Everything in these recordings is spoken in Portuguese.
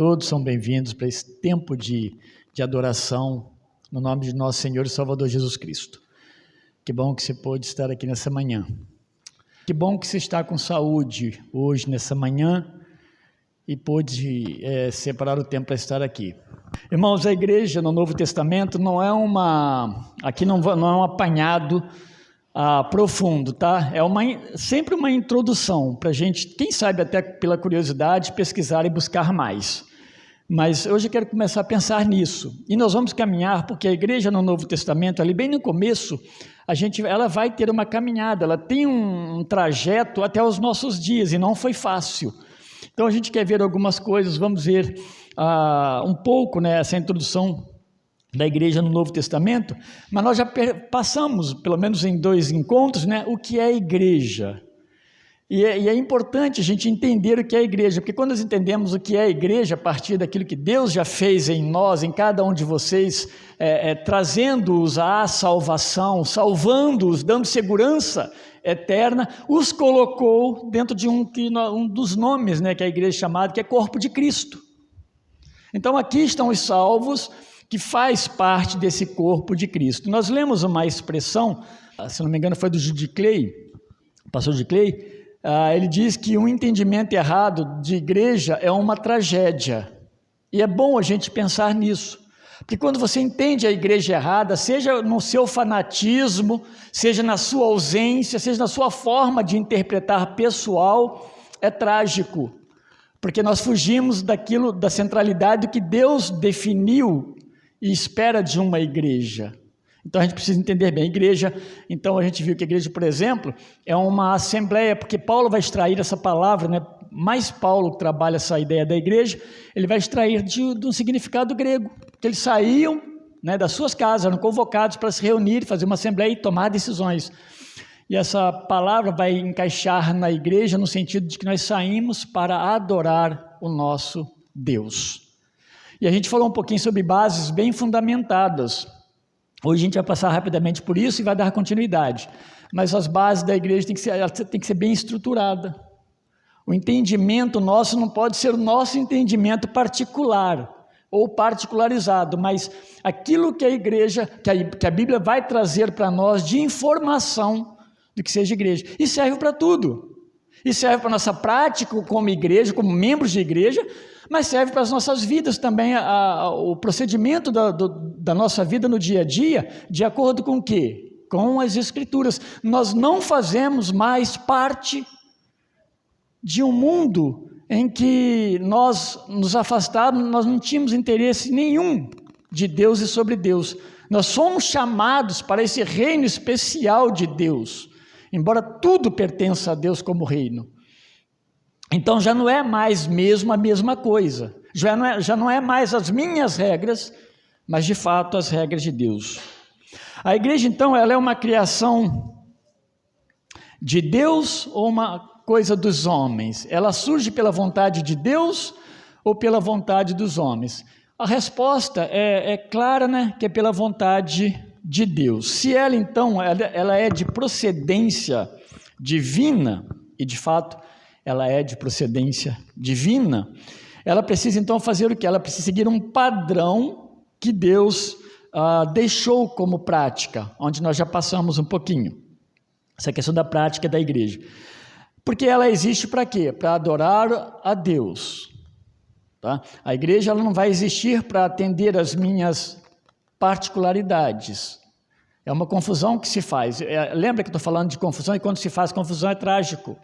Todos são bem-vindos para esse tempo de adoração no nome de nosso Senhor e Salvador Jesus Cristo. Que bom que você pôde estar aqui nessa manhã. Que bom que você está com saúde hoje, nessa manhã, e pôde separar o tempo para estar aqui. Irmãos, a igreja no Novo Testamento não é aqui não é um apanhado profundo, tá? É sempre uma introdução para a gente, quem sabe até pela curiosidade, pesquisar e buscar mais. Mas hoje eu quero começar a pensar nisso. E nós vamos caminhar, porque a igreja no Novo Testamento, ali bem no começo, ela vai ter uma caminhada, ela tem um trajeto até os nossos dias, e não foi fácil. Então a gente quer ver algumas coisas, vamos ver um pouco, né, essa introdução da igreja no Novo Testamento, mas nós já passamos, pelo menos em 2 encontros, né, o que é a igreja. E é importante a gente entender o que é a igreja, porque quando nós entendemos o que é a igreja, a partir daquilo que Deus já fez em nós, em cada um de vocês, trazendo-os à salvação, salvando-os, dando segurança eterna, os colocou dentro de um dos nomes, né, que a igreja é chamada, que é corpo de Cristo. Então aqui estão os salvos, que faz parte desse corpo de Cristo. Nós lemos uma expressão, se não me engano foi do Jude Clay, pastor Jude Clay, ele diz que um entendimento errado de igreja é uma tragédia, e é bom a gente pensar nisso, porque quando você entende a igreja errada, seja no seu fanatismo, seja na sua ausência, seja na sua forma de interpretar pessoal, é trágico, porque nós fugimos da centralidade do que Deus definiu e espera de uma igreja. Então a gente precisa entender bem a igreja. Então a gente viu que a igreja, por exemplo, é uma assembleia, porque Paulo vai extrair essa palavra, né? Mais Paulo trabalha essa ideia da igreja, ele vai extrair de um significado grego, que eles saíam, né, das suas casas, eram convocados para se reunir, fazer uma assembleia e tomar decisões. E essa palavra vai encaixar na igreja no sentido de que nós saímos para adorar o nosso Deus. E a gente falou um pouquinho sobre bases bem fundamentadas. Hoje a gente vai passar rapidamente por isso e vai dar continuidade. Mas as bases da igreja tem que ser bem estruturada. O entendimento nosso não pode ser o nosso entendimento particular ou particularizado, mas aquilo que a igreja, que a Bíblia vai trazer para nós de informação do que seja igreja. E serve para tudo. E serve para a nossa prática como igreja, como membros de igreja, mas serve para as nossas vidas também, o procedimento da nossa vida no dia a dia, de acordo com o quê? Com as Escrituras. Nós não fazemos mais parte de um mundo em que nós nos afastamos, nós não tínhamos interesse nenhum de Deus e sobre Deus. Nós somos chamados para esse reino especial de Deus, embora tudo pertença a Deus como reino. Então já não é mais mesmo a mesma coisa, já não é mais as minhas regras, mas de fato as regras de Deus. A igreja então, ela é uma criação de Deus ou uma coisa dos homens? Ela surge pela vontade de Deus ou pela vontade dos homens? A resposta é clara, né? Que é pela vontade de Deus. Se ela então, ela é de procedência divina, e de fato ela é de procedência divina, ela precisa então fazer o quê? Ela precisa seguir um padrão que Deus deixou como prática, onde nós já passamos um pouquinho, essa questão da prática da igreja. Porque ela existe para quê? Para adorar a Deus. Tá? A igreja ela não vai existir para atender às minhas particularidades. É uma confusão que se faz. Lembra que estou falando de confusão? E quando se faz confusão é trágico.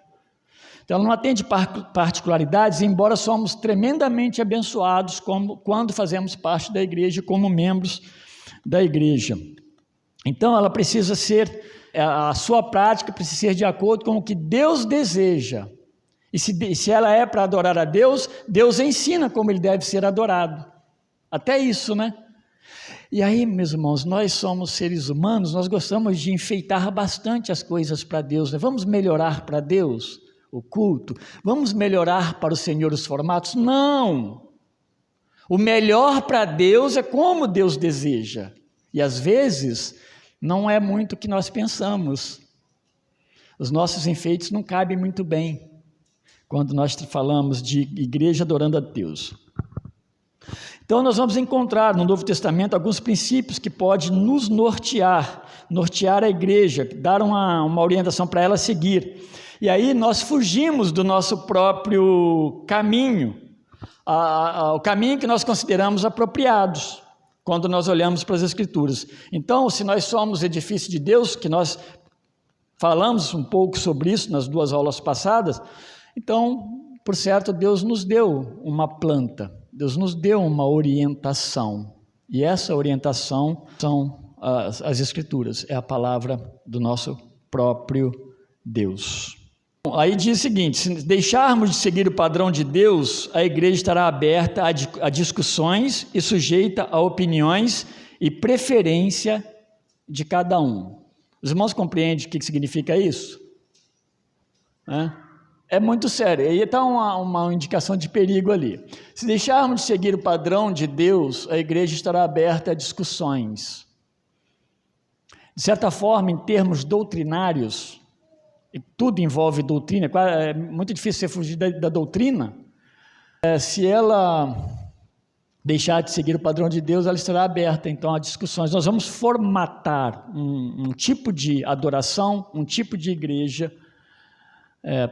Então, ela não atende particularidades, embora somos tremendamente abençoados quando fazemos parte da igreja, como membros da igreja. Então, ela precisa ser, a sua prática precisa ser de acordo com o que Deus deseja. E se ela é para adorar a Deus, Deus ensina como ele deve ser adorado. Até isso, né? E aí, meus irmãos, nós somos seres humanos, nós gostamos de enfeitar bastante as coisas para Deus, né? Vamos melhorar para Deus o culto? Vamos melhorar para o Senhor os formatos? Não! O melhor para Deus é como Deus deseja. E às vezes não é muito o que nós pensamos. Os nossos enfeites não cabem muito bem quando nós falamos de igreja adorando a Deus. Então nós vamos encontrar no Novo Testamento alguns princípios que podem nos nortear a igreja, dar uma orientação para ela seguir. E aí nós fugimos do nosso próprio caminho, o caminho que nós consideramos apropriados, quando nós olhamos para as Escrituras. Então, se nós somos edifício de Deus, que nós falamos um pouco sobre isso nas 2 aulas passadas, então, por certo, Deus nos deu uma planta, Deus nos deu uma orientação, e essa orientação são as Escrituras, é a palavra do nosso próprio Deus. Aí diz o seguinte: se deixarmos de seguir o padrão de Deus, a igreja estará aberta a discussões e sujeita a opiniões e preferência de cada um. Os irmãos compreendem o que significa isso? É muito sério. Aí está uma indicação de perigo ali. Se deixarmos de seguir o padrão de Deus, a igreja estará aberta a discussões. De certa forma, em termos doutrinários, e tudo envolve doutrina, é muito difícil você fugir da doutrina. Se ela deixar de seguir o padrão de Deus, ela estará aberta, então, a discussões. Nós vamos formatar um tipo de adoração, um tipo de igreja,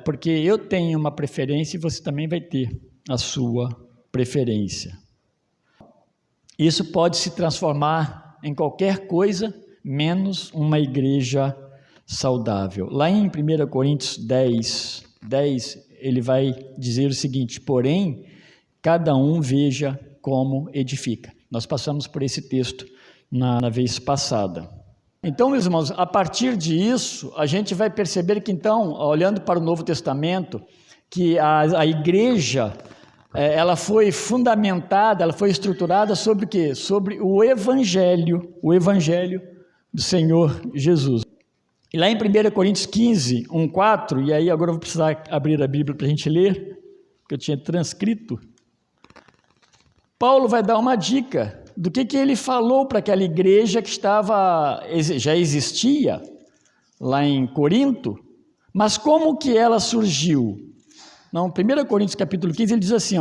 porque eu tenho uma preferência e você também vai ter a sua preferência. Isso pode se transformar em qualquer coisa, menos uma igreja saudável. Lá em 1 Coríntios 10, ele vai dizer o seguinte: porém, cada um veja como edifica. Nós passamos por esse texto na vez passada. Então, meus irmãos, a partir disso, a gente vai perceber que, então, olhando para o Novo Testamento, que a igreja, ela foi fundamentada, ela foi estruturada sobre o quê? Sobre o Evangelho do Senhor Jesus. E lá em 1 Coríntios 15, 1, 4, e aí agora eu vou precisar abrir a Bíblia para a gente ler, porque eu tinha transcrito, Paulo vai dar uma dica do que ele falou para aquela igreja que já existia lá em Corinto, mas como que ela surgiu? Não, 1 Coríntios capítulo 15, ele diz assim,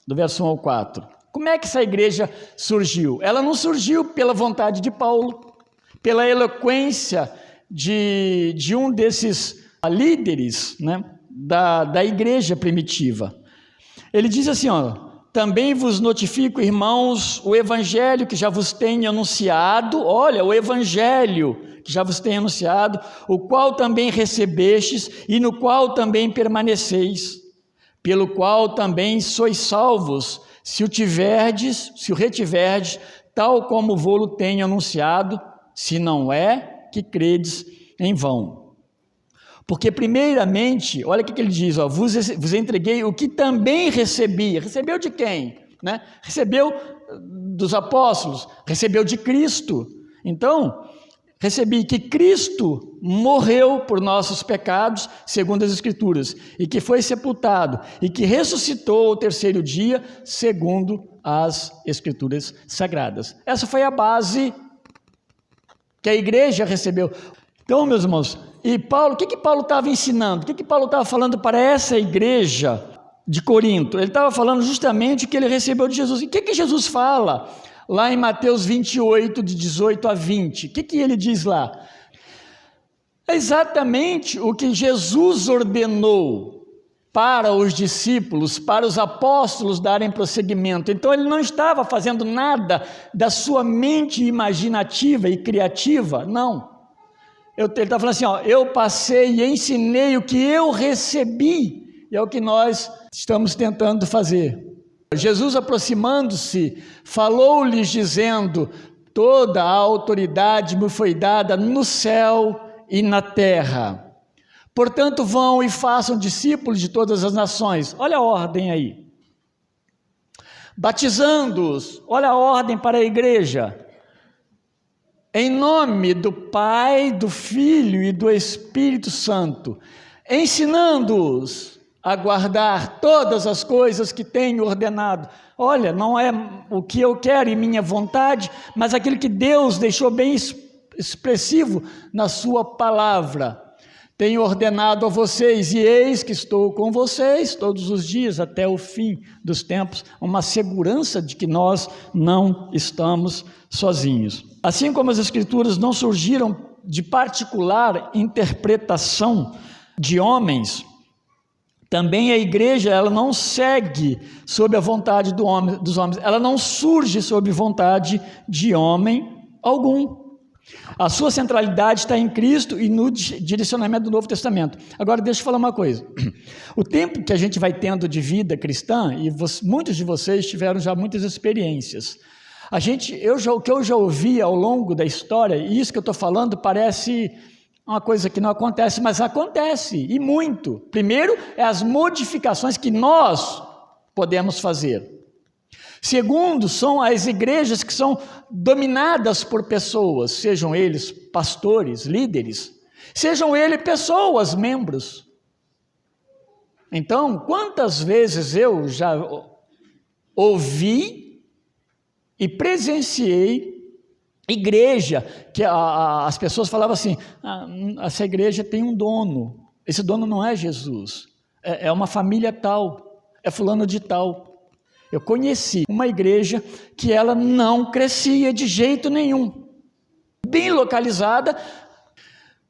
do verso 1 ao 4, como é que essa igreja surgiu? Ela não surgiu pela vontade de Paulo, pela eloquência de um desses líderes, né, da igreja primitiva. Ele diz assim, também vos notifico, irmãos, o evangelho que já vos tenho anunciado, o evangelho que já vos tenho anunciado, o qual também recebestes e no qual também permaneceis, pelo qual também sois salvos, se o retiverdes, tal como vô-lo tenho anunciado, se não é que credes em vão. Porque primeiramente, olha o que ele diz, vos entreguei o que também recebi. Recebeu de quem? Né? Recebeu dos apóstolos, recebeu de Cristo. Então, recebi que Cristo morreu por nossos pecados, segundo as Escrituras, e que foi sepultado, e que ressuscitou ao terceiro dia, segundo as Escrituras Sagradas. Essa foi a base que a igreja recebeu. Então, meus irmãos, e Paulo, o que Paulo estava ensinando? O que Paulo estava falando para essa igreja de Corinto? Ele estava falando justamente o que ele recebeu de Jesus. E o que Jesus fala lá em Mateus 28, de 18 a 20? O que ele diz lá? É exatamente o que Jesus ordenou para os discípulos, para os apóstolos darem prosseguimento. Então ele não estava fazendo nada da sua mente imaginativa e criativa, não. Ele está falando assim, eu passei e ensinei o que eu recebi, e é o que nós estamos tentando fazer. Jesus, aproximando-se, falou-lhes dizendo, toda a autoridade me foi dada no céu e na terra. Portanto, vão e façam discípulos de todas as nações. Olha a ordem aí. Batizando-os, olha a ordem para a igreja. Em nome do Pai, do Filho e do Espírito Santo, ensinando-os a guardar todas as coisas que tenho ordenado. Olha, não é o que eu quero e minha vontade, mas aquilo que Deus deixou bem expressivo na sua palavra. Tenho ordenado a vocês, e eis que estou com vocês todos os dias, até o fim dos tempos, uma segurança de que nós não estamos sozinhos. Assim como as Escrituras não surgiram de particular interpretação de homens, também a igreja ela não segue sob a vontade dos homens, ela não surge sob vontade de homem algum. A sua centralidade está em Cristo e no direcionamento do Novo Testamento. Agora deixa eu falar uma coisa, o tempo que a gente vai tendo de vida cristã, e muitos de vocês tiveram já muitas experiências, o que eu já ouvi ao longo da história, e isso que eu estou falando parece uma coisa que não acontece, mas acontece, e muito. Primeiro, é as modificações que nós podemos fazer. Segundo, são as igrejas que são dominadas por pessoas, sejam eles pastores, líderes, sejam eles pessoas, membros. Então, quantas vezes eu já ouvi e presenciei igreja, que as pessoas falavam assim, essa igreja tem um dono, esse dono não é Jesus, é uma família tal, é fulano de tal. Eu conheci uma igreja que ela não crescia de jeito nenhum, bem localizada,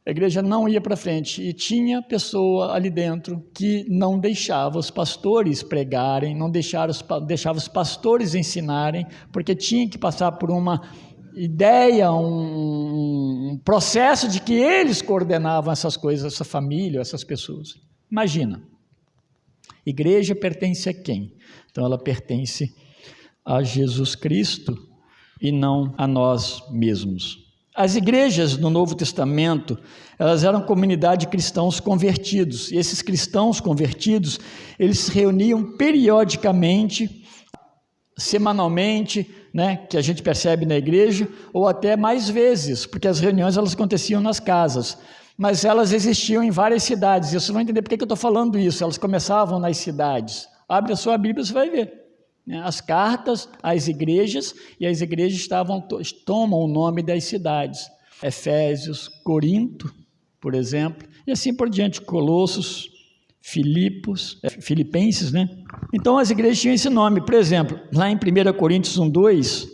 a igreja não ia para frente, e tinha pessoa ali dentro que não deixava os pastores pregarem, não deixava os pastores ensinarem, porque tinha que passar por uma ideia, um processo de que eles coordenavam essas coisas, essa família, essas pessoas. Imagina, igreja pertence a quem? Então ela pertence a Jesus Cristo e não a nós mesmos. As igrejas no Novo Testamento, elas eram comunidade de cristãos convertidos, e esses cristãos convertidos, eles se reuniam periodicamente, semanalmente, que a gente percebe na igreja, ou até mais vezes, porque as reuniões elas aconteciam nas casas, mas elas existiam em várias cidades, e vocês vão entender por que eu estou falando isso, elas começavam nas cidades. Abre a sua Bíblia, você vai ver. As cartas às igrejas, e as igrejas tomam o nome das cidades. Efésios, Corinto, por exemplo, e assim por diante, Colossos, Filipenses, Então as igrejas tinham esse nome. Por exemplo, lá em 1 Coríntios 1:2,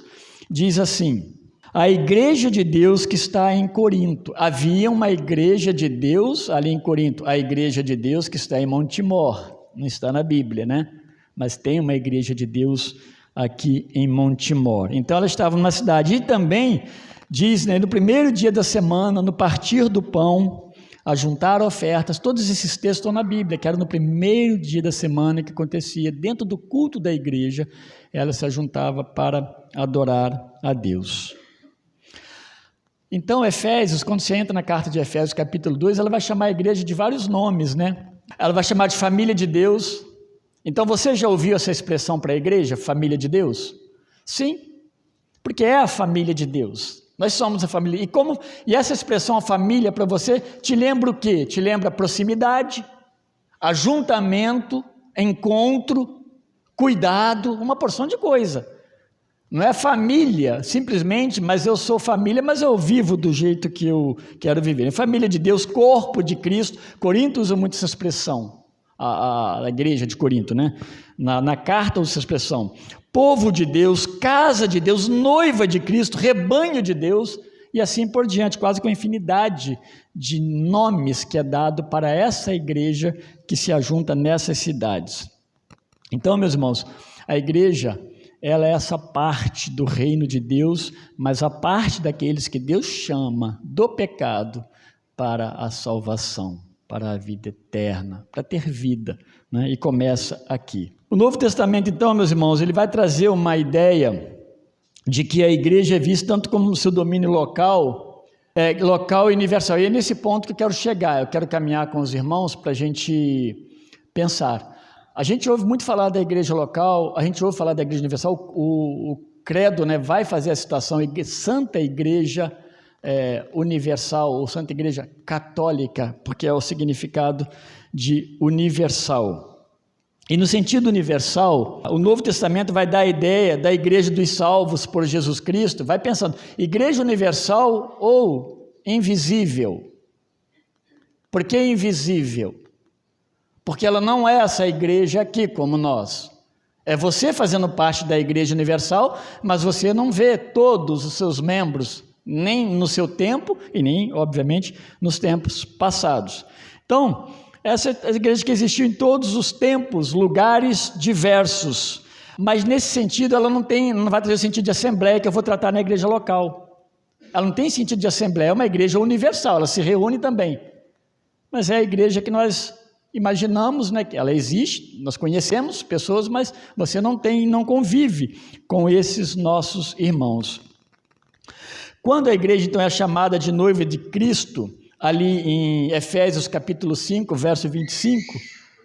diz assim, a igreja de Deus que está em Corinto. Havia uma igreja de Deus ali em Corinto, a igreja de Deus que está em Montemor. Não está na Bíblia, mas tem uma igreja de Deus aqui em Montemor. Então elas estavam na cidade, e também diz, no primeiro dia da semana, no partir do pão, a juntar ofertas, todos esses textos estão na Bíblia, que era no primeiro dia da semana que acontecia, dentro do culto da igreja, ela se ajuntava para adorar a Deus. Então Efésios, quando você entra na carta de Efésios capítulo 2, ela vai chamar a igreja de vários nomes, Ela vai chamar de família de Deus. Então você já ouviu essa expressão para a igreja, família de Deus? Sim, porque é a família de Deus. Nós somos a família. E essa expressão, a família, para você, te lembra o quê? Te lembra proximidade, ajuntamento, encontro, cuidado, uma porção de coisa. Não é família, simplesmente, mas eu sou família, mas eu vivo do jeito que eu quero viver. Família de Deus, corpo de Cristo. Corinto usa muito essa expressão, a igreja de Corinto, na carta usa essa expressão. Povo de Deus, casa de Deus, noiva de Cristo, rebanho de Deus, e assim por diante, quase com a infinidade de nomes que é dado para essa igreja que se ajunta nessas cidades. Então, meus irmãos, a igreja, ela é essa parte do reino de Deus, mas a parte daqueles que Deus chama do pecado para a salvação, para a vida eterna, para ter vida, e começa aqui. O Novo Testamento, então, meus irmãos, ele vai trazer uma ideia de que a igreja é vista tanto como seu domínio local e universal, e é nesse ponto que eu quero chegar, eu quero caminhar com os irmãos para a gente pensar. A gente ouve muito falar da igreja local, a gente ouve falar da igreja universal, o credo vai fazer a citação, Santa Igreja Universal, ou Santa Igreja Católica, porque é o significado de universal. E no sentido universal, o Novo Testamento vai dar a ideia da igreja dos salvos por Jesus Cristo, vai pensando, igreja universal ou invisível? Por que invisível? Porque ela não é essa igreja aqui como nós. É você fazendo parte da Igreja Universal, mas você não vê todos os seus membros, nem no seu tempo e nem, obviamente, nos tempos passados. Então, essa é a igreja que existiu em todos os tempos, lugares diversos. Mas, nesse sentido, ela não vai trazer o sentido de assembleia que eu vou tratar na igreja local. Ela não tem sentido de assembleia, é uma igreja universal, ela se reúne também. Mas é a igreja que nós imaginamos, né, que ela existe, nós conhecemos pessoas, mas você não convive com esses nossos irmãos. Quando a igreja, então, é chamada de noiva de Cristo, ali em Efésios capítulo 5, verso 25,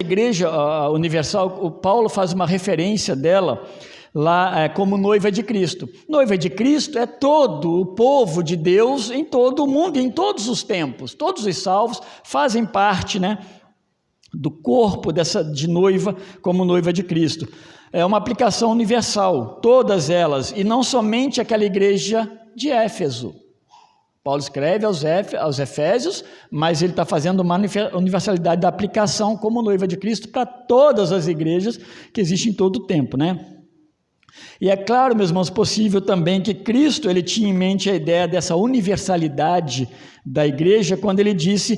a igreja universal, o Paulo faz uma referência dela lá como noiva de Cristo. Noiva de Cristo é todo o povo de Deus em todo o mundo, em todos os tempos. Todos os salvos fazem parte, né, do corpo de noiva como noiva de Cristo. É uma aplicação universal, todas elas, e não somente aquela igreja de Éfeso. Paulo escreve aos Efésios, mas ele está fazendo uma universalidade da aplicação como noiva de Cristo para todas as igrejas que existem em todo o tempo, né? E é claro, meus irmãos, possível também que Cristo ele tinha em mente a ideia dessa universalidade da igreja quando ele diz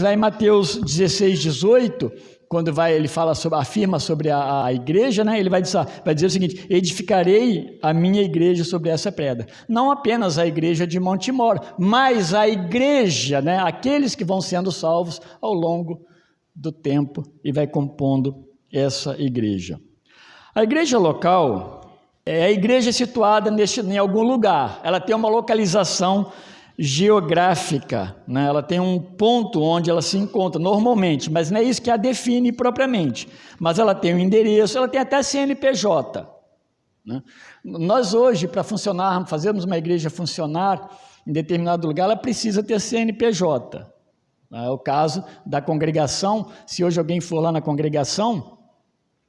lá em Mateus 16, 18, quando ele afirma sobre a igreja, né? Ele vai dizer o seguinte: edificarei a minha igreja sobre essa pedra. Não apenas a igreja de Montemor, mas a igreja, né? Aqueles que vão sendo salvos ao longo do tempo e vai compondo essa igreja. A igreja local é a igreja situada em algum lugar, ela tem uma localização geográfica, né? Ela tem um ponto onde ela se encontra normalmente, mas não é isso que a define propriamente, mas ela tem um endereço, ela tem até CNPJ, né? Nós hoje, para fazermos uma igreja funcionar em determinado lugar, ela precisa ter CNPJ. É o caso da congregação. Se hoje alguém for lá na congregação,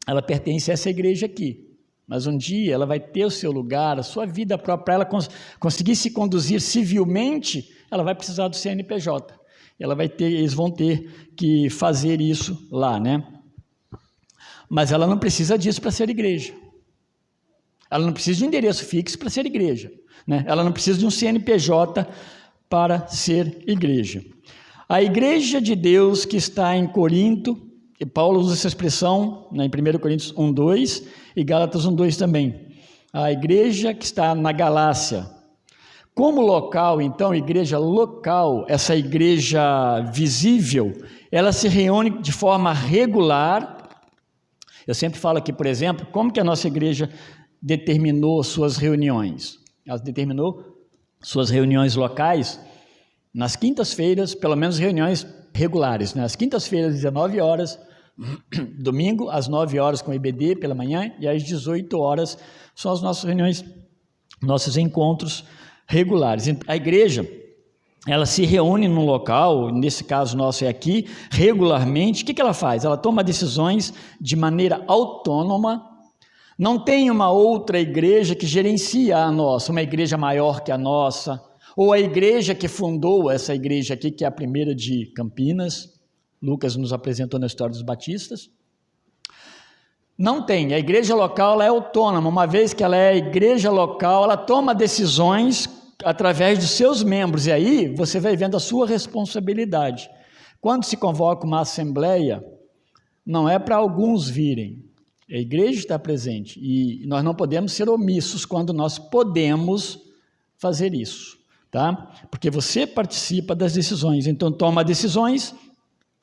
ela pertence a essa igreja aqui, mas um dia ela vai ter o seu lugar, a sua vida própria. Para ela conseguir se conduzir civilmente, ela vai precisar do CNPJ. Eles vão ter que fazer isso lá, né? Mas ela não precisa disso para ser igreja. Ela não precisa de um endereço fixo para ser igreja, né? Ela não precisa de um CNPJ para ser igreja. A igreja de Deus que está em Corinto, e Paulo usa essa expressão, né, em 1 Coríntios 1:2 e Gálatas 1:2 também. A igreja que está na Galácia. Como local, então, igreja local, essa igreja visível, ela se reúne de forma regular. Eu sempre falo aqui, por exemplo, como que a nossa igreja determinou suas reuniões? Ela determinou suas reuniões locais nas quintas-feiras, pelo menos reuniões regulares, né? Às quintas-feiras, às 19 horas, domingo, às 9 horas com IBD pela manhã, e às 18 horas são as nossas reuniões, nossos encontros regulares. A igreja, ela se reúne num local, nesse caso nosso é aqui, regularmente. O que ela faz? Ela toma decisões de maneira autônoma. Não tem uma outra igreja que gerencia a nossa, uma igreja maior que a nossa, ou a igreja que fundou essa igreja aqui, que é a primeira de Campinas. Lucas nos apresentou na história dos batistas. Não tem. A igreja local ela é autônoma. Uma vez que ela é a igreja local, ela toma decisões através dos seus membros. E aí você vai vendo a sua responsabilidade. Quando se convoca uma assembleia, não é para alguns virem. A igreja está presente. E nós não podemos ser omissos quando nós podemos fazer isso. Tá? Porque você participa das decisões, então toma decisões,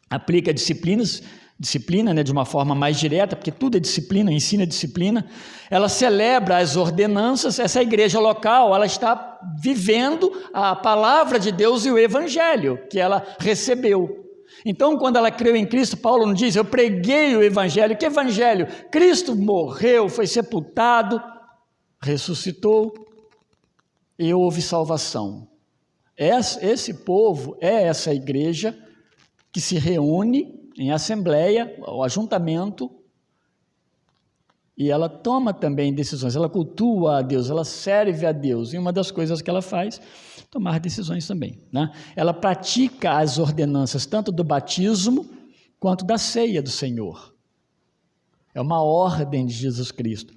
aplica disciplina, né, de uma forma mais direta, porque tudo é disciplina, ensina disciplina. Ela celebra as ordenanças. Essa igreja local, ela está vivendo a palavra de Deus e o evangelho que ela recebeu. Então, quando ela creu em Cristo, Paulo não diz: eu preguei o evangelho. Que evangelho? Cristo morreu, foi sepultado, ressuscitou, e houve salvação. Esse povo é essa igreja que se reúne em assembleia, o ajuntamento, E ela toma também decisões, ela cultua a Deus, ela serve a Deus. E uma das coisas que ela faz é tomar decisões também, né? Ela pratica as ordenanças tanto do batismo quanto da ceia do Senhor. É uma ordem de Jesus Cristo.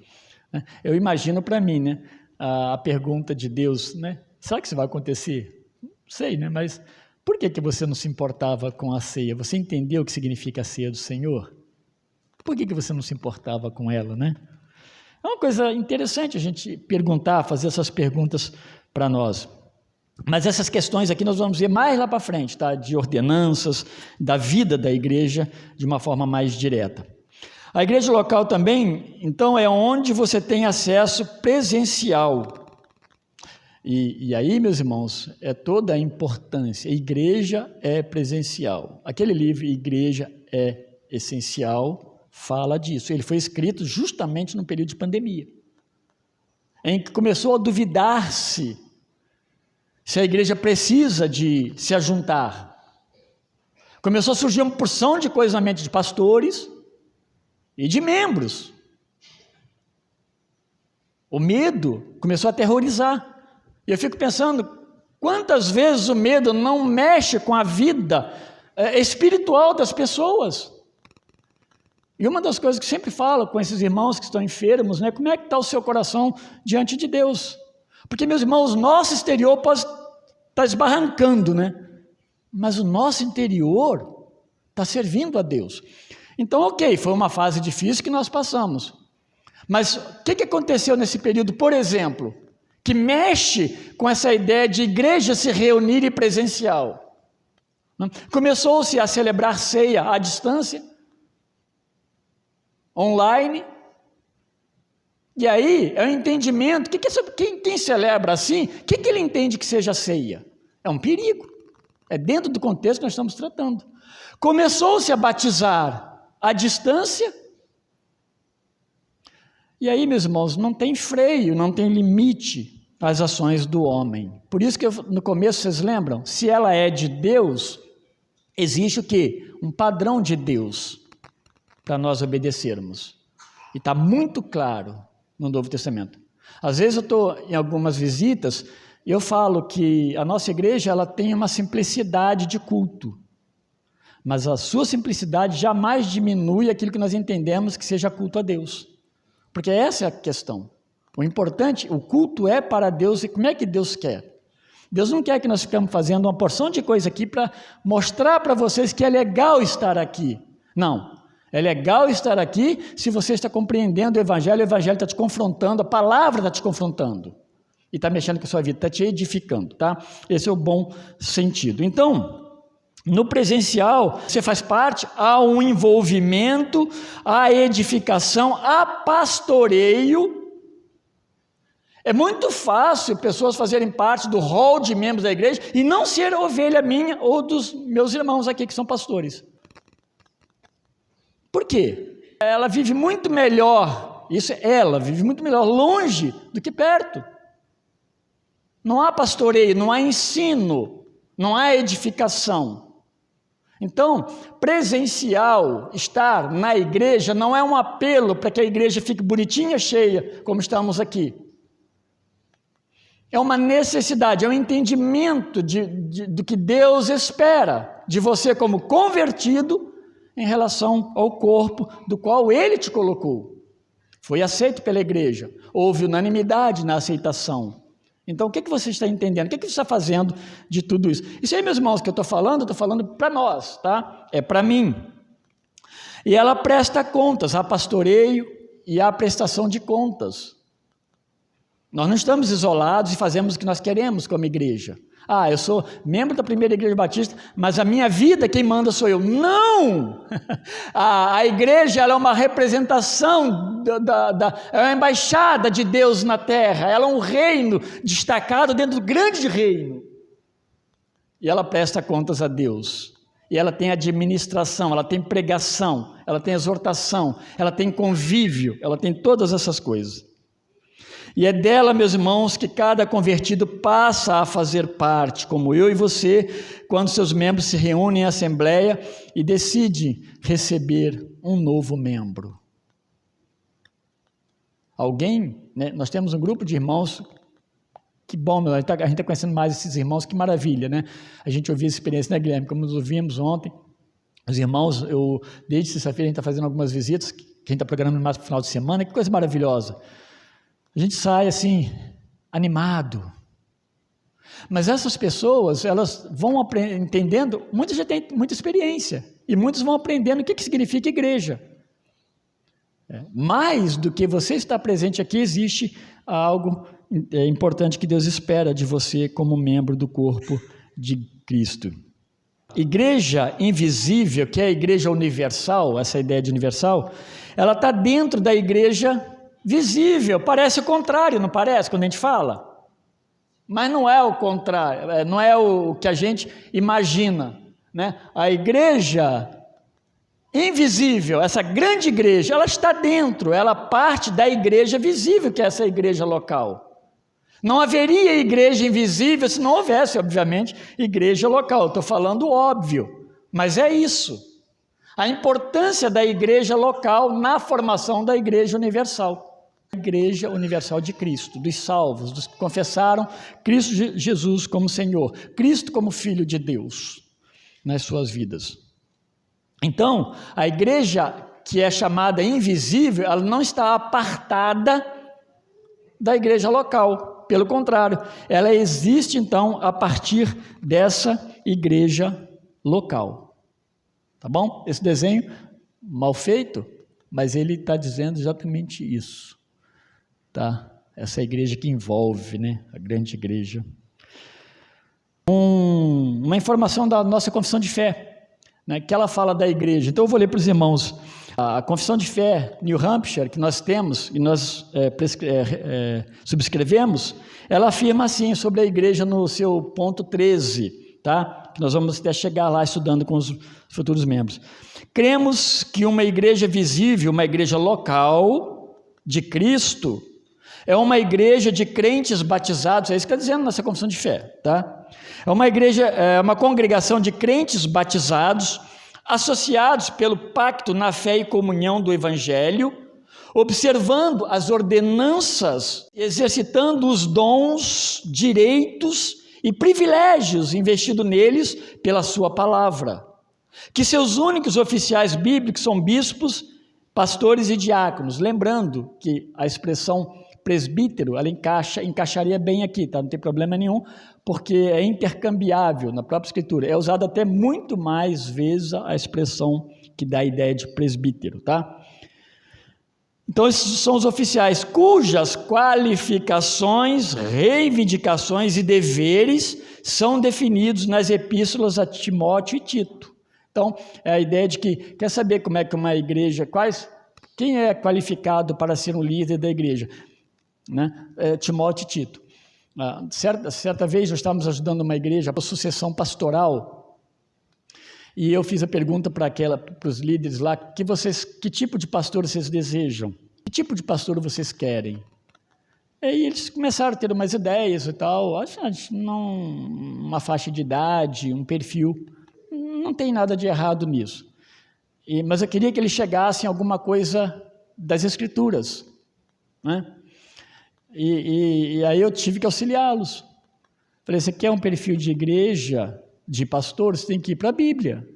Eu imagino para mim, né, a pergunta de Deus, né? Será que isso vai acontecer? Não sei, né? Mas por que você não se importava com a ceia? Você entendeu o que significa a ceia do Senhor? Por que você não se importava com ela, né? É uma coisa interessante a gente perguntar, fazer essas perguntas para nós. Mas essas questões aqui nós vamos ver mais lá para frente, tá? De ordenanças, da vida da igreja, de uma forma mais direta. A igreja local também, então, é onde você tem acesso presencial. E aí, meus irmãos, é toda a importância. A igreja é presencial. Aquele livro, Igreja é Essencial, fala disso. Ele foi escrito justamente no período de pandemia, em que começou a duvidar-se se a igreja precisa de se ajuntar. Começou a surgir uma porção de coisas na mente de pastores e de membros. O medo começou a aterrorizar. E eu fico pensando, quantas vezes o medo não mexe com a vida espiritual das pessoas? E uma das coisas que eu sempre falo com esses irmãos que estão enfermos, né, como é que está o seu coração diante de Deus? Porque, meus irmãos, nosso exterior pode estar esbarrancando, né? Mas o nosso interior está servindo a Deus. Então, ok, foi uma fase difícil que nós passamos. Mas o que aconteceu nesse período, por exemplo, que mexe com essa ideia de igreja se reunir e presencial? Começou-se a celebrar ceia à distância, online. E aí é o entendimento. Quem celebra assim, o que ele entende que seja ceia? É um perigo. É dentro do contexto que nós estamos tratando. Começou-se a batizar à distância. E aí, meus irmãos, não tem freio, não tem limite às ações do homem. Por isso que no começo, vocês lembram? Se ela é de Deus, existe o quê? Um padrão de Deus para nós obedecermos. E está muito claro no Novo Testamento. Às vezes eu estou em algumas visitas e eu falo que a nossa igreja ela tem uma simplicidade de culto, mas a sua simplicidade jamais diminui aquilo que nós entendemos que seja culto a Deus, porque essa é a questão. O importante, o culto é para Deus. E como é que Deus quer? Deus não quer que nós fiquemos fazendo uma porção de coisa aqui para mostrar para vocês que é legal estar aqui. Não. É legal estar aqui se você está compreendendo o Evangelho está te confrontando, a palavra está te confrontando. E está mexendo com a sua vida, está te edificando, tá? Esse é o bom sentido. Então, no presencial, você faz parte, há um envolvimento, há edificação, há pastoreio. É muito fácil pessoas fazerem parte do hall de membros da igreja e não ser ovelha minha ou dos meus irmãos aqui que são pastores. Por quê? Ela vive muito melhor, ela vive muito melhor longe do que perto. Não há pastoreio, não há ensino, não há edificação. Então, presencial, estar na igreja, não é um apelo para que a igreja fique bonitinha, cheia, como estamos aqui. É uma necessidade, é um entendimento do que Deus espera de você como convertido em relação ao corpo do qual Ele te colocou. Foi aceito pela igreja, houve unanimidade na aceitação. Então, o que você está entendendo? O que você está fazendo de tudo isso? Isso aí, meus irmãos, que eu estou falando para nós, tá? É para mim. E ela presta contas, há pastoreio e há prestação de contas. Nós não estamos isolados e fazemos o que nós queremos como igreja. Ah, eu sou membro da primeira igreja batista, mas a minha vida quem manda sou eu. Não! A igreja ela é uma representação, é uma embaixada de Deus na terra, ela é um reino destacado dentro do grande reino. E ela presta contas a Deus. E ela tem administração, ela tem pregação, ela tem exortação, ela tem convívio, ela tem todas essas coisas. E é dela, meus irmãos, que cada convertido passa a fazer parte, como eu e você, quando seus membros se reúnem em assembleia e decidem receber um novo membro. alguém, né? Nós temos um grupo de irmãos, que bom, a gente está conhecendo mais esses irmãos, que maravilha, né? A gente ouviu essa experiência, né, Guilherme? Como nós ouvimos ontem, os irmãos, desde sexta-feira a gente está fazendo algumas visitas, que a gente está programando mais para o final de semana, que coisa maravilhosa. A gente sai assim, animado. Mas essas pessoas, elas vão entendendo, muitas já têm muita experiência, e muitos vão aprendendo o que significa igreja. Mais do que você estar presente aqui, existe algo importante que Deus espera de você como membro do corpo de Cristo. Igreja invisível, que é a igreja universal, essa ideia de universal, ela está dentro da igreja visível. Parece o contrário, não parece, quando a gente fala? Mas não é o contrário, não é o que a gente imagina, né? A igreja invisível, essa grande igreja, ela está dentro, ela parte da igreja visível, que é essa igreja local. Não haveria igreja invisível se não houvesse, obviamente, igreja local. Estou falando óbvio, mas é isso. A importância da igreja local na formação da igreja universal. A igreja universal de Cristo, dos salvos, dos que confessaram Cristo Jesus como Senhor, Cristo como Filho de Deus nas suas vidas. Então, a igreja que é chamada invisível, ela não está apartada da igreja local. Pelo contrário, ela existe então a partir dessa igreja local. Tá bom? Esse desenho mal feito, mas ele está dizendo exatamente isso. Tá? Essa igreja que envolve, né, a grande igreja. Uma informação da nossa confissão de fé, né, que ela fala da igreja. Então eu vou ler para os irmãos. A confissão de fé New Hampshire, que nós temos e nós subscrevemos, ela afirma assim sobre a igreja no seu ponto 13, tá? Que nós vamos até chegar lá estudando com os futuros membros. Cremos que uma igreja visível, uma igreja local de Cristo, é uma igreja de crentes batizados, é isso que está dizendo nessa confissão de fé, tá? É uma igreja, é uma congregação de crentes batizados, associados pelo pacto na fé e comunhão do Evangelho, observando as ordenanças, exercitando os dons, direitos e privilégios investidos neles pela sua palavra, que seus únicos oficiais bíblicos são bispos, pastores e diáconos, lembrando que a expressão presbítero, ela encaixaria bem aqui, tá? Não tem problema nenhum, porque é intercambiável na própria escritura, é usada até muito mais vezes a expressão que dá a ideia de presbítero, tá? Então esses são os oficiais cujas qualificações, reivindicações e deveres são definidos nas epístolas a Timóteo e Tito. Então é a ideia de que, quer saber como é que uma igreja, quem é qualificado para ser um líder da igreja? Né? Timóteo e Tito. Certa vez nós estávamos ajudando uma igreja a sucessão pastoral e eu fiz a pergunta para os líderes lá, que tipo de pastor vocês desejam? Que tipo de pastor vocês querem? E aí eles começaram a ter umas ideias e tal, uma faixa de idade, um perfil, não tem nada de errado nisso. Mas eu queria que eles chegassem a alguma coisa das Escrituras, né? E aí eu tive que auxiliá-los. Falei, você quer um perfil de igreja, de pastor, você tem que ir para a Bíblia.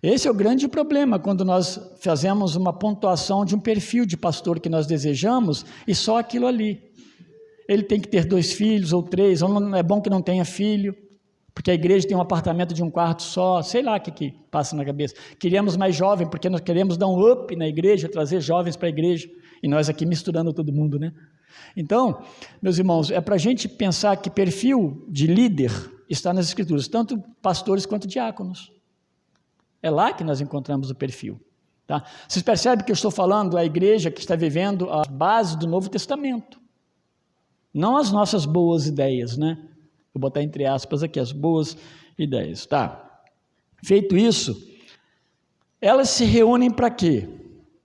Esse é o grande problema, quando nós fazemos uma pontuação de um perfil de pastor que nós desejamos, e só aquilo ali. Ele tem que ter 2 filhos ou 3, ou não é bom que não tenha filho, porque a igreja tem um apartamento de um quarto só, sei lá o que passa na cabeça. Queríamos mais jovem, porque nós queremos dar um up na igreja, trazer jovens para a igreja, e nós aqui misturando todo mundo, né? Então, meus irmãos, é para a gente pensar que perfil de líder está nas Escrituras, tanto pastores quanto diáconos. É lá que nós encontramos o perfil. Tá? Vocês percebem que eu estou falando da igreja que está vivendo a base do Novo Testamento. Não as nossas boas ideias, né? Vou botar entre aspas aqui, as boas ideias. Tá? Feito isso, elas se reúnem para quê?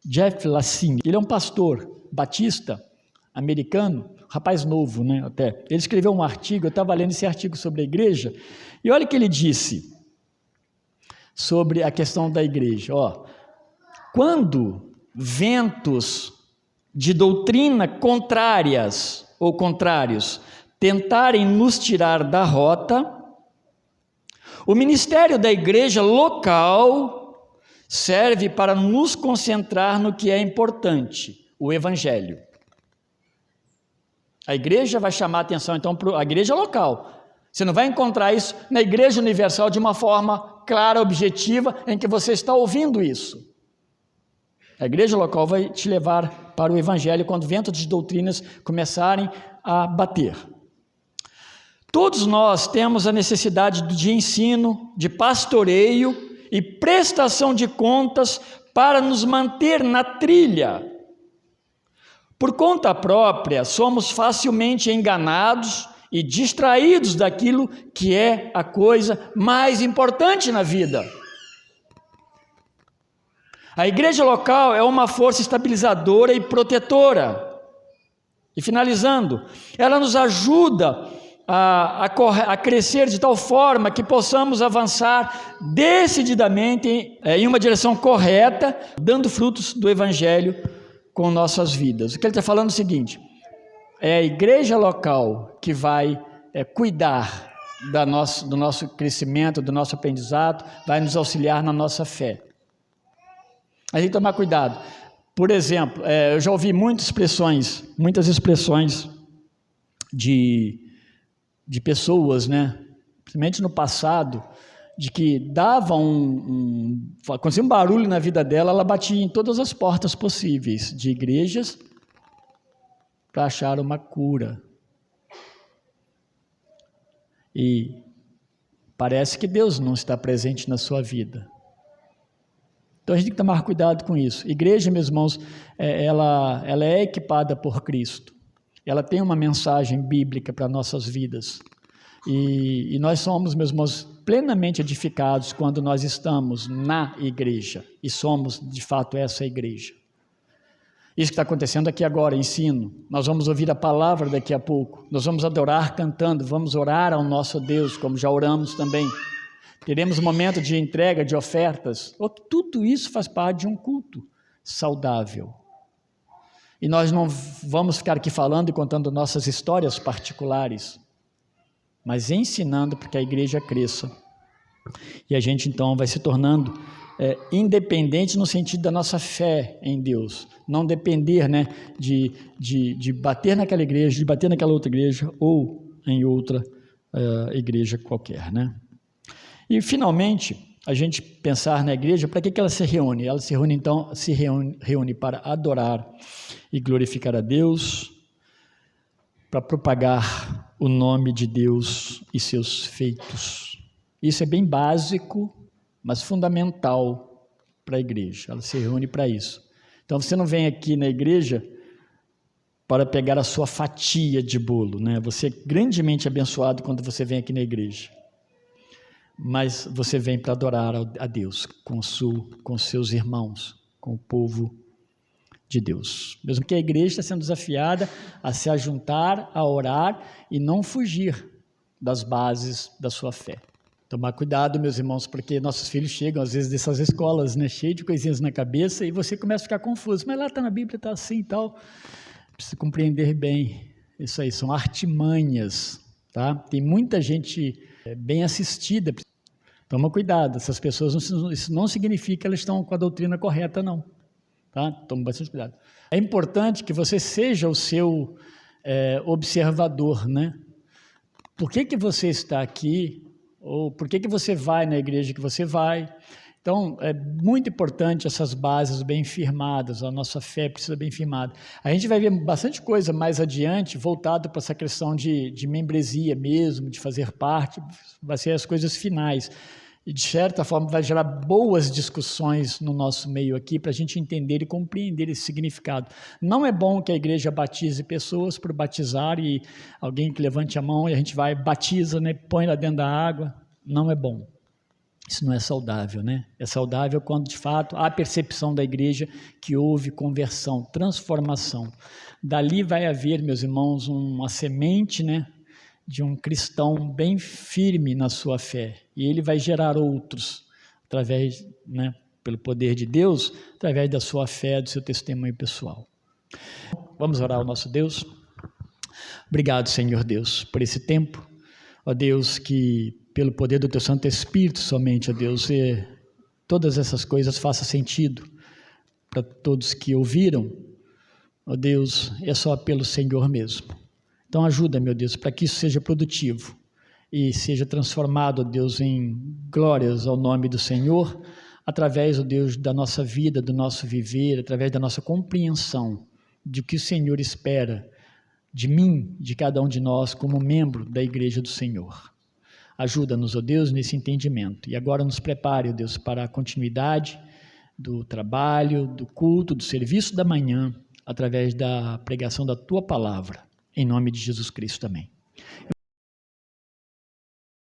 Jeff Lassine, ele é um pastor batista, americano, rapaz novo, né, até. Ele escreveu um artigo, eu estava lendo esse artigo sobre a igreja, e olha o que ele disse sobre a questão da igreja. Quando ventos de doutrina contrárias ou contrários tentarem nos tirar da rota, o ministério da igreja local serve para nos concentrar no que é importante, o evangelho. A igreja vai chamar a atenção então para a igreja local. Você não vai encontrar isso na igreja universal de uma forma clara, objetiva, em que você está ouvindo isso. A igreja local vai te levar para o evangelho quando ventos de doutrinas começarem a bater. Todos nós temos a necessidade de ensino, de pastoreio e prestação de contas para nos manter na trilha. Por conta própria, somos facilmente enganados e distraídos daquilo que é a coisa mais importante na vida. A igreja local é uma força estabilizadora e protetora. E finalizando, ela nos ajuda a crescer de tal forma que possamos avançar decididamente em uma direção correta, dando frutos do evangelho com nossas vidas. O que ele está falando é o seguinte: é a igreja local que vai cuidar do nosso crescimento, do nosso aprendizado, vai nos auxiliar na nossa fé. A gente tem que tomar cuidado. Por exemplo, eu já ouvi muitas expressões de pessoas, né, principalmente no passado, de que acontecia um barulho na vida dela, ela batia em todas as portas possíveis de igrejas para achar uma cura. E parece que Deus não está presente na sua vida. Então a gente tem que tomar cuidado com isso. Igreja, meus irmãos, ela é equipada por Cristo. Ela tem uma mensagem bíblica para nossas vidas. E nós somos, meus irmãos, plenamente edificados quando nós estamos na igreja. E somos, de fato, essa igreja. Isso que está acontecendo aqui agora, ensino. Nós vamos ouvir a palavra daqui a pouco. Nós vamos adorar cantando, vamos orar ao nosso Deus, como já oramos também. Teremos um momento de entrega de ofertas. Tudo isso faz parte de um culto saudável. E nós não vamos ficar aqui falando e contando nossas histórias particulares, mas ensinando para que a igreja cresça. E a gente então vai se tornando independente no sentido da nossa fé em Deus. Não depender, né, de bater naquela igreja, de bater naquela outra igreja ou em outra igreja qualquer, né? E, finalmente, a gente pensar na igreja, para que ela se reúne? Ela se reúne, então, reúne para adorar e glorificar a Deus, para propagar o nome de Deus e seus feitos. Isso é bem básico, mas fundamental para a igreja. Ela se reúne para isso. Então, você não vem aqui na igreja para pegar a sua fatia de bolo, né? Você é grandemente abençoado quando você vem aqui na igreja. Mas você vem para adorar a Deus com seus irmãos, com o povo de Deus. Mesmo que a igreja está sendo desafiada a se ajuntar, a orar e não fugir das bases da sua fé. Tomar cuidado, meus irmãos, porque nossos filhos chegam às vezes dessas escolas, né, cheios de coisinhas na cabeça, e você começa a ficar confuso. Mas lá está na Bíblia, está assim e tal. Precisa compreender bem. Isso aí, são artimanhas, tá? Tem muita gente bem assistida. Toma cuidado, essas pessoas, isso não significa que elas estão com a doutrina correta, não. Tá? Toma bastante cuidado. É importante que você seja o seu observador, né? Por que você está aqui? Ou por que você vai na igreja que você vai? Então, é muito importante essas bases bem firmadas, a nossa fé precisa bem firmada. A gente vai ver bastante coisa mais adiante, voltado para essa questão de membresia mesmo, de fazer parte, vai ser as coisas finais. E, de certa forma, vai gerar boas discussões no nosso meio aqui, para a gente entender e compreender esse significado. Não é bom que a igreja batize pessoas por batizar, e alguém que levante a mão e a gente vai, batiza, né, põe lá dentro da água. Não é bom. Isso não é saudável, né? É saudável quando, de fato, há a percepção da igreja que houve conversão, transformação. Dali vai haver, meus irmãos, uma semente, né, de um cristão bem firme na sua fé. E ele vai gerar outros, através, né, pelo poder de Deus, através da sua fé, do seu testemunho pessoal. Vamos orar ao nosso Deus. Obrigado, Senhor Deus, por esse tempo. Ó Deus, que pelo poder do Teu Santo Espírito somente, ó Deus, todas essas coisas façam sentido para todos que ouviram. Ó Deus, é só pelo Senhor mesmo. Então ajuda, meu Deus, para que isso seja produtivo e seja transformado, ó Deus, em glórias ao nome do Senhor, através, ó Deus, da nossa vida, do nosso viver, através da nossa compreensão de que o Senhor espera de mim, de cada um de nós, como membro da Igreja do Senhor. Ajuda-nos, ó Deus, nesse entendimento. E agora nos prepare, ó Deus, para a continuidade do trabalho, do culto, do serviço da manhã, através da pregação da Tua Palavra. Em nome de Jesus Cristo, amém.